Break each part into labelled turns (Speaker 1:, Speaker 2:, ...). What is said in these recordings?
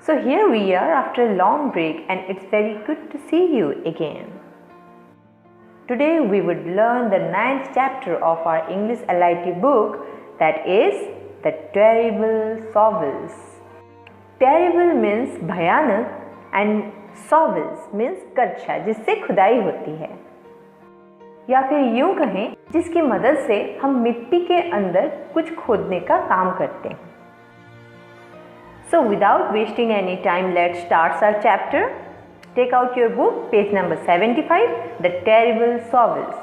Speaker 1: So here we are after a long break, and it's very good to see you again. Today we would learn the 9th chapter of our English LIT book, that is The Terrible Souvles. Terrible means भयानक and souvles means कच्छा जिससे खुदाई होती है, या फिर यूं कहें जिसकी मदद से हम मिट्टी के अंदर कुछ खोदने का काम करते हैं. So without wasting any time, let's start our chapter. Take out your book, page number 75, The Terrible Souvles.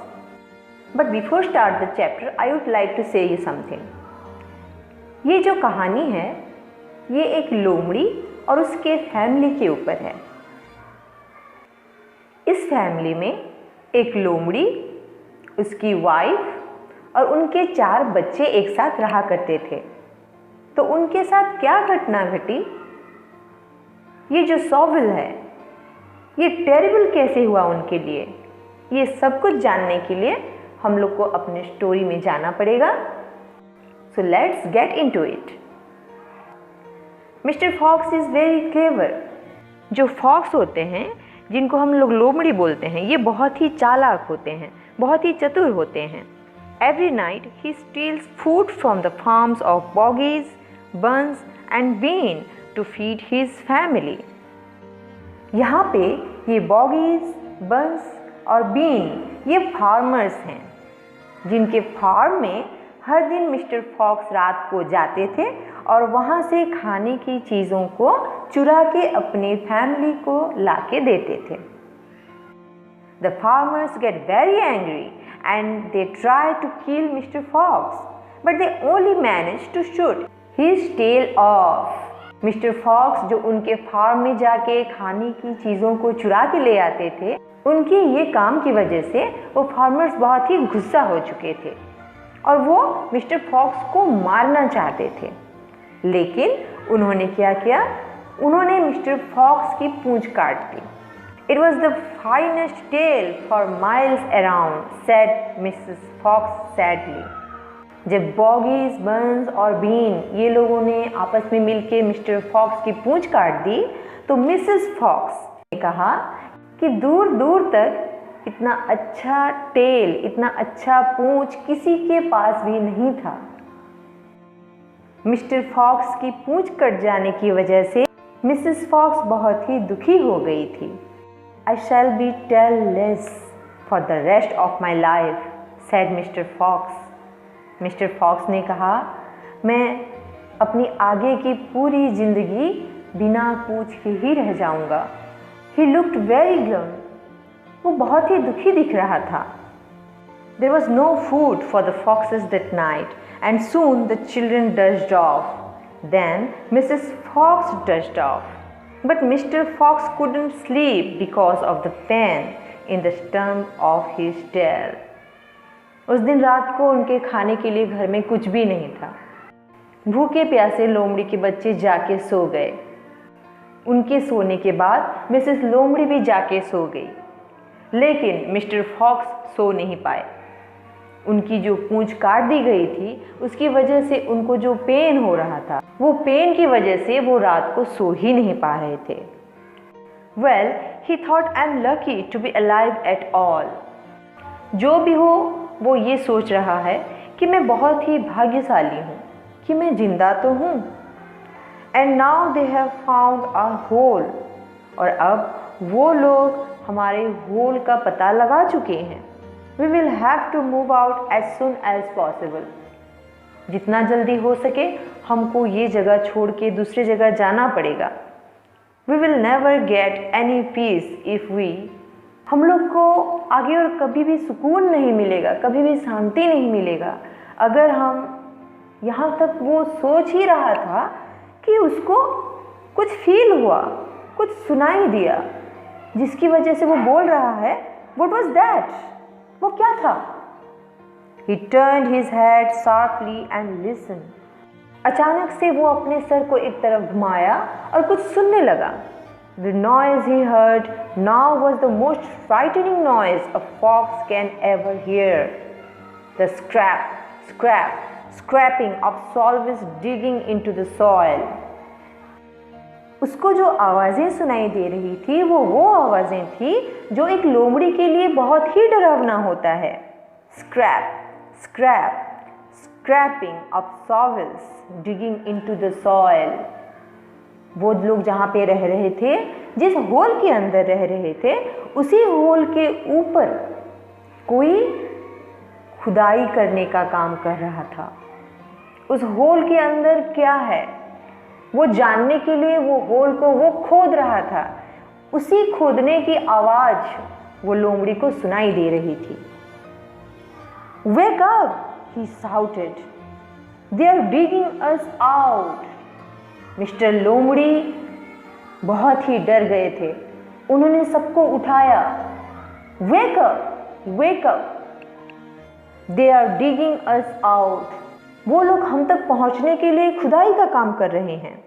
Speaker 1: But before start the chapter, I would like to say you something. ये जो कहानी है ये एक लोमड़ी और उसके फैमिली के ऊपर है. इस फैमिली में एक लोमड़ी, उसकी वाइफ और उनके 4 बच्चे एक साथ रहा करते थे. तो उनके साथ क्या घटना घटी, ये जो सॉवल है ये टेरिबल कैसे हुआ उनके लिए, ये सब कुछ जानने के लिए हम लोग को अपने स्टोरी में जाना पड़ेगा. So let's get into it. Mister Fox is very clever. जो फॉक्स होते हैं जिनको हम लोग लोमड़ी बोलते हैं, ये बहुत ही चालाक होते हैं, बहुत ही चतुर होते हैं. Every night he steals food from the farms of Boggies, Buns and Bean to feed his family. यहाँ पे ये बॉगीज, बंस और बीन ये फार्मर्स हैं जिनके फार्म में हर दिन मिस्टर फॉक्स रात को जाते थे और वहाँ से खाने की चीज़ों को चुरा के अपने फैमिली को लाके देते थे. The farmers get very angry and they try to kill Mr. Fox, but they only manage to shoot his tail off. Mr. Fox जो उनके फार्म में जाके खाने की चीज़ों को चुरा के ले आते थे, उनके ये काम की वजह से वो फार्मर्स बहुत ही गुस्सा हो चुके थे और वो मिस्टर फॉक्स को मारना चाहते थे. लेकिन उन्होंने क्या किया, उन्होंने मिस्टर फॉक्स की पूंछ काट दी. It was the finest tale for miles around, said Mrs. Fox sadly. जब बॉगीज, बंस और बीन ये लोगों ने आपस में मिलके मिस्टर फॉक्स की पूंछ काट दी तो मिसेस फॉक्स ने कहा कि दूर दूर तक इतना अच्छा टेल, इतना अच्छा पूंछ किसी के पास भी नहीं था. मिस्टर फॉक्स की पूंछ कट जाने की वजह से मिसेस फॉक्स बहुत ही दुखी हो गई थी. I shall be tailless for the rest of my life, said Mr. Fox. Mr. Fox ने कहा, मैं अपनी आगे की पूरी जिंदगी बिना पूंछ के ही रह जाऊंगा. He looked very glum. वो बहुत ही दुखी दिख रहा था. There was no food for the foxes that night, and soon the children dozed off. Then Mrs. Fox dozed off. But Mr. Fox couldn't sleep because of the pain in the stump of his tail. उस दिन रात को उनके खाने के लिए घर में कुछ भी नहीं था. भूखे प्यासे लोमड़ी के बच्चे जाके सो गए. उनके सोने के बाद मिसेस लोमड़ी भी जाके सो गई. लेकिन मिस्टर फॉक्स सो नहीं पाए. उनकी जो पूंछ काट दी गई थी उसकी वजह से उनको जो पेन हो रहा था, वो पेन की वजह से वो रात को सो ही नहीं पा रहे थे. Well, he thought I'm lucky to be alive at all. जो भी हो वो ये सोच रहा है कि मैं बहुत ही भाग्यशाली हूँ कि मैं जिंदा तो हूँ. And now they have found our hole. और अब वो लोग हमारे होल का पता लगा चुके हैं. We will have to move out as soon as possible. जितना जल्दी हो सके हमको ये जगह छोड़ के दूसरी जगह जाना पड़ेगा. We will never get any peace if we. हम लोग को आगे और कभी भी सुकून नहीं मिलेगा, कभी भी शांति नहीं मिलेगा अगर हम, यहाँ तक वो सोच ही रहा था कि उसको कुछ फील हुआ, कुछ सुनाई दिया जिसकी वजह से वो बोल रहा है. What was that? वो क्या था? He turned his head sharply and listened. अचानक से वो अपने सर को एक तरफ घुमाया और कुछ सुनने लगा. The noise he heard now was the most frightening noise a fox can ever hear. The scrapping of Solvis digging into the soil. उसको जो आवाज़ें सुनाई दे रही थी वो आवाज़ें थी जो एक लोमड़ी के लिए बहुत ही डरावना होता है। Scrap scrap scraping of shovels digging into the soil. वो लोग जहाँ पे रह रहे थे, जिस होल के अंदर रह रहे थे, उसी होल के ऊपर कोई खुदाई करने का काम कर रहा था। उस होल के अंदर क्या है वो जानने के लिए वो होल को वो खोद रहा था। उसी खोदने की आवाज वो लोमड़ी को सुनाई दे रही थी। Wake up, he shouted. They are digging us out. Mister लोमड़ी बहुत ही डर गए थे। उन्होंने सबको उठाया। Wake up, wake up. They are digging us out. वो लोग हम तक पहुंचने के लिए खुदाई का काम कर रहे हैं।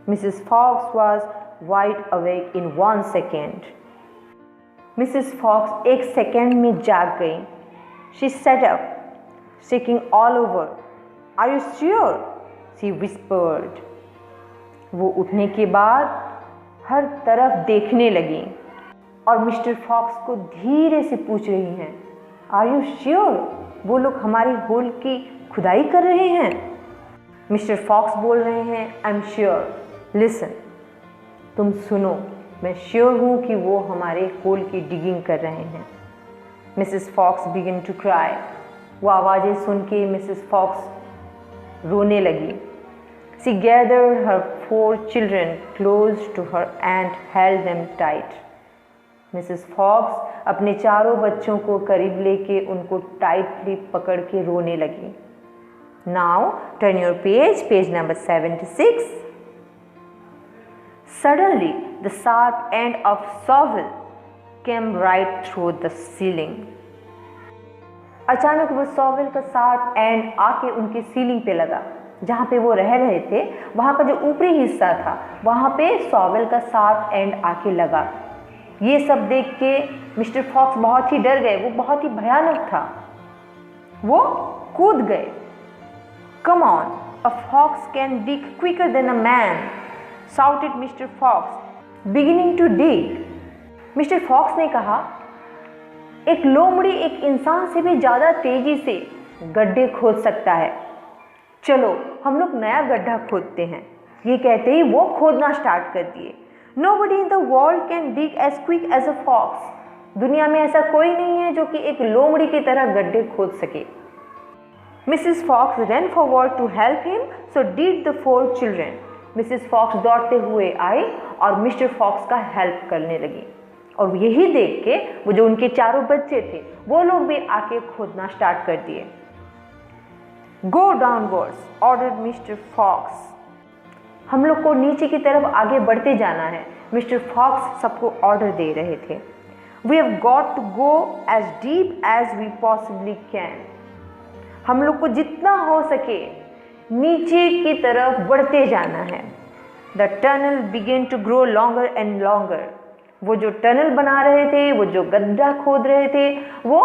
Speaker 1: Mrs Fox was wide awake in 1 second. Mrs Fox 1 second में जाग गई। She sat up, shaking all over. Are you sure? She whispered. वो उठने के बाद हर तरफ देखने लगी और मिस्टर फॉक्स को धीरे से पूछ रही हैं, Are you sure? वो लोग हमारी होल की खुदाई कर रहे हैं। मिस्टर फॉक्स बोल रहे हैं, I'm sure. Listen. तुम सुनो, मैं श्योर हूँ कि वो हमारे होल की डिगिंग कर रहे हैं। Mrs Fox begin to cry. वो आवाज़ें सुन के मिसेस फॉक्स रोने लगी। She gathered her 4 children close to her and held them tight. Mrs Fox अपने चारों बच्चों को करीब लेके उनको टाइटली पकड़ के रोने लगी। Now turn your page number 76. Suddenly the sharp end of shovel came right through the ceiling. अचानक वो शॉवेल का शार्प एंड आके उनकी सीलिंग पे लगा। जहाँ पे वो रह रहे थे वहाँ का जो ऊपरी हिस्सा था वहाँ पे शॉवेल का शार्प एंड आके लगा। ये सब देख के मिस्टर फॉक्स बहुत ही डर गए। वो बहुत ही भयानक था। वो कूद गए। Come on, a fox can dig quicker than a man, shouted Mr. Fox, beginning to dig. Mister Fox ने कहा, एक लोमड़ी एक इंसान से भी ज़्यादा तेजी से गड्ढे खोद सकता है। चलो हम लोग नया गड्ढा खोदते हैं। ये कहते ही वो खोदना स्टार्ट कर दिए। Nobody in the world can dig as quick as a fox. दुनिया में ऐसा कोई नहीं है जो कि एक लोमड़ी की तरह गड्ढे खोद सके। Mrs Fox ran forward to help him, so did the 4 children. Mrs Fox दौड़ते हुए आई और मिस्टर फॉक्स का हेल्प करने लगी। और यही देख के वो जो उनके चारों बच्चे थे वो लोग भी आके खोदना स्टार्ट कर दिए। Go downwards, ordered mister Fox. हम लोग को नीचे की तरफ आगे बढ़ते जाना है, मिस्टर फॉक्स सबको ऑर्डर दे रहे थे। We have got to go as deep as we possibly can. हम लोग को जितना हो सके नीचे की तरफ बढ़ते जाना है। The tunnel began to grow longer and longer. वो जो टनल बना रहे थे, वो जो गड्ढा खोद रहे थे, वो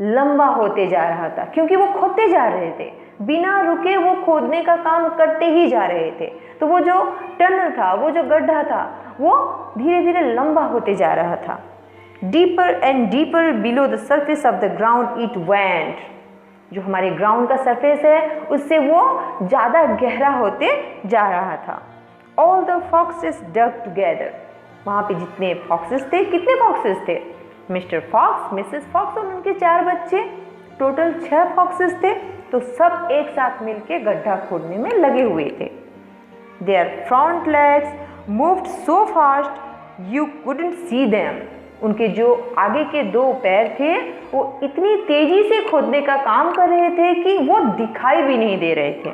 Speaker 1: लंबा होते जा रहा था क्योंकि वो खोदते जा रहे थे। बिना रुके वो खोदने का काम करते ही जा रहे थे। तो वो जो टनल था, वो जो गड्ढा था, वो धीरे धीरे लंबा होते जा रहा था। Deeper and deeper below the surface of the ground it went. जो हमारे ग्राउंड का सरफेस है उससे वो ज़्यादा गहरा होते जा रहा था। All the foxes dug together. वहाँ पे जितने फॉक्सेस थे, कितने फॉक्सेस थे? मिस्टर फॉक्स, मिसेस फॉक्स और उनके 4 बच्चे, टोटल 6 फॉक्सेस थे। तो सब एक साथ मिलके गड्ढा खोदने में लगे हुए थे। Their front legs moved so fast you couldn't see them. उनके जो आगे के 2 पैर थे वो इतनी तेजी से खोदने का काम कर रहे थे कि वो दिखाई भी नहीं दे रहे थे।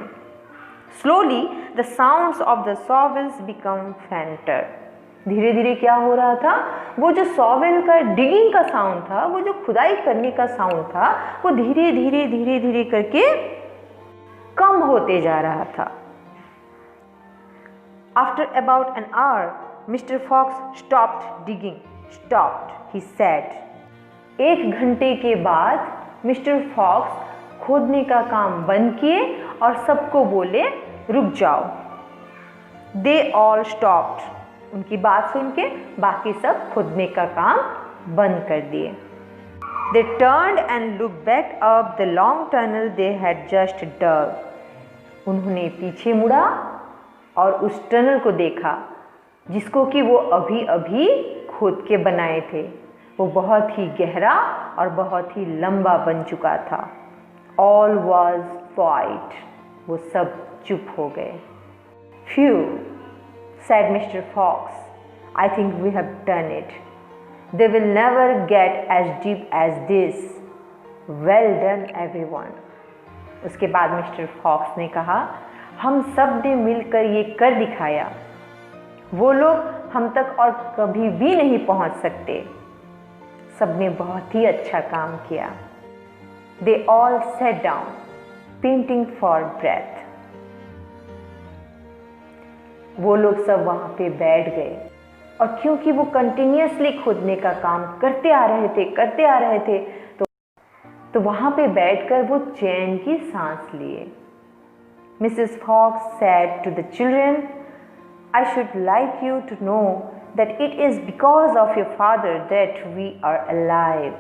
Speaker 1: Slowly the sounds of the shovels become fainter. धीरे धीरे क्या हो रहा था, वो जो सॉवेल का डिगिंग का साउंड था, वो जो खुदाई करने का साउंड था, वो धीरे धीरे धीरे धीरे करके कम होते जा रहा था। After about an hour, Mr. Fox stopped digging. Stopped, he said. 1 घंटे के बाद मिस्टर फॉक्स खोदने का काम बंद किए और सबको बोले, रुक जाओ। They all stopped. उनकी बात सुन के बाकी सब खुदने का काम बंद कर दिए। They turned and look back up the long tunnel they had just dug. उन्होंने पीछे मुड़ा और उस टनल को देखा जिसको कि वो अभी अभी खोद के बनाए थे। वो बहुत ही गहरा और बहुत ही लंबा बन चुका था। All was quite. वो सब चुप हो गए। Few, said Mr. Fox, I think we have done it. They will never get as deep as this. Well done everyone. उसके बाद मिस्टर फॉक्स ने कहा, हम सब ने मिलकर ये कर दिखाया। वो लोग हम तक और कभी भी नहीं पहुंच सकते। सबने बहुत ही अच्छा काम किया। They all sat down, panting for breath. वो लोग सब वहाँ पे बैठ गए और क्योंकि वो कंटिन्यूसली खोदने का काम करते आ रहे थे तो वहाँ पे बैठकर वो चैन की सांस लिए। Mrs Fox said to the children, I should like you to know that it is because of your father that we are alive.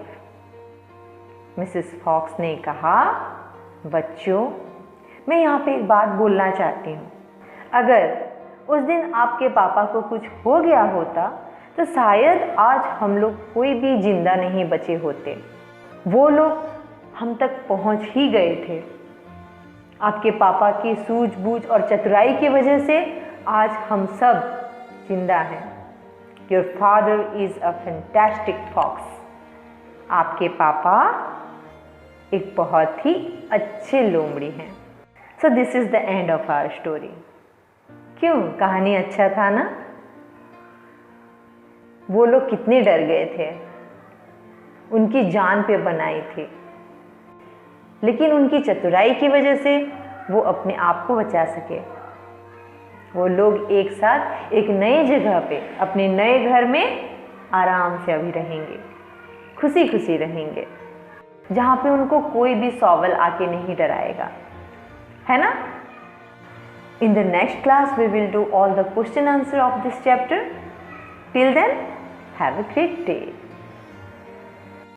Speaker 1: Mrs Fox ने कहा, बच्चों, मैं यहाँ पे एक बात बोलना चाहती हूँ। अगर उस दिन आपके पापा को कुछ हो गया होता तो शायद आज हम लोग कोई भी जिंदा नहीं बचे होते। वो लोग हम तक पहुँच ही गए थे। आपके पापा की सूझबूझ और चतुराई की वजह से आज हम सब जिंदा हैं। Your father is a fantastic fox. आपके पापा एक बहुत ही अच्छे लोमड़ी हैं। So this is the end of our story. क्यों, कहानी अच्छा था ना? वो लोग कितने डर गए थे, उनकी जान पे बनाई थी, लेकिन उनकी चतुराई की वजह से वो अपने आप को बचा सके। वो लोग एक साथ एक नई जगह पे अपने नए घर में आराम से अभी रहेंगे, खुशी खुशी रहेंगे, जहाँ पे उनको कोई भी सवाल आके नहीं डराएगा, है ना? In the next class, we will do all the question answer of this chapter. Till then, have a great day.